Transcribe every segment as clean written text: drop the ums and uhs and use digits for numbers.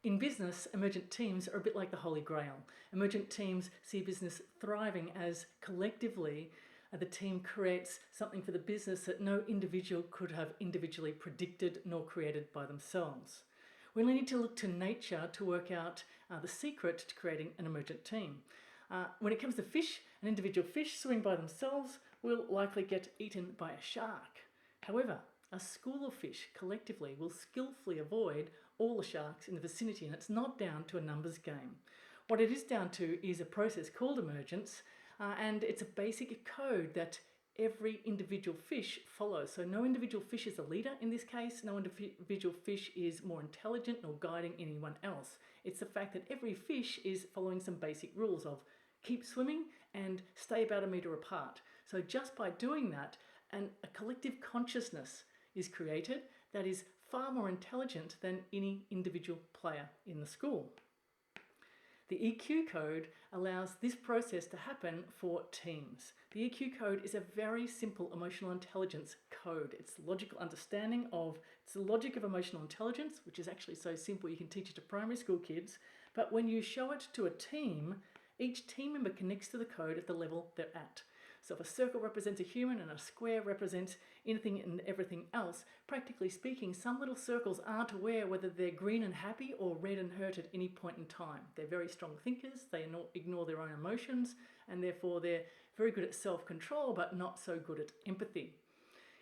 In business, emergent teams are a bit like the Holy Grail. Emergent teams see business thriving as collectively the team creates something for the business that no individual could have individually predicted nor created by themselves. We only need to look to nature to work out the secret to creating an emergent team. When it comes to fish, an individual fish swimming by themselves will likely get eaten by a shark. However, a school of fish collectively will skillfully avoid all the sharks in the vicinity, and it's not down to a numbers game. What it is down to is a process called emergence, and it's a basic code that every individual fish follows. So no individual fish is a leader in this case, no individual fish is more intelligent nor guiding anyone else. It's the fact that every fish is following some basic rules of keep swimming and stay about 1 meter apart. So just by doing that, a collective consciousness is created that is far more intelligent than any individual player in the school. The EQ code allows this process to happen for teams. The EQ code is a very simple emotional intelligence code. It's logical understanding of, it's the logic of emotional intelligence, which is actually so simple you can teach it to primary school kids. But when you show it to a team, each team member connects to the code at the level they're at. So if a circle represents a human and a square represents anything and everything else, practically speaking, some little circles aren't aware whether they're green and happy or red and hurt at any point in time. They're very strong thinkers, they ignore their own emotions, and therefore they're very good at self-control but not so good at empathy.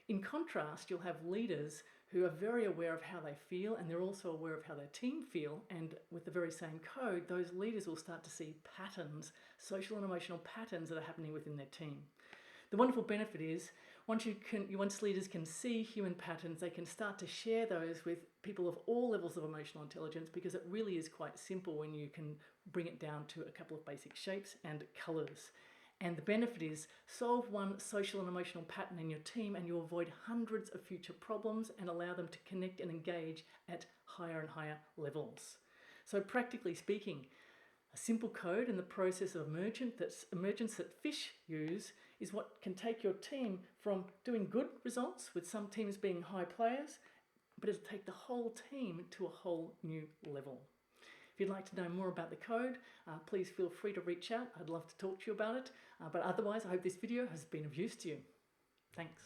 In contrast, you'll have leaders who are very aware of how they feel, and they're also aware of how their team feel, and with the very same code, those leaders will start to see patterns, social and emotional patterns that are happening within their team. The wonderful benefit is, once leaders can see human patterns, they can start to share those with people of all levels of emotional intelligence, because it really is quite simple when you can bring it down to a couple of basic shapes and colours. And the benefit is, solve one social and emotional pattern in your team and you avoid hundreds of future problems and allow them to connect and engage at higher and higher levels. So practically speaking, a simple code in the process of emergence that fish use is what can take your team from doing good results, with some teams being high players, but it'll take the whole team to a whole new level. If you'd like to know more about the code, please feel free to reach out. I'd love to talk to you about it. But otherwise, I hope this video has been of use to you. Thanks.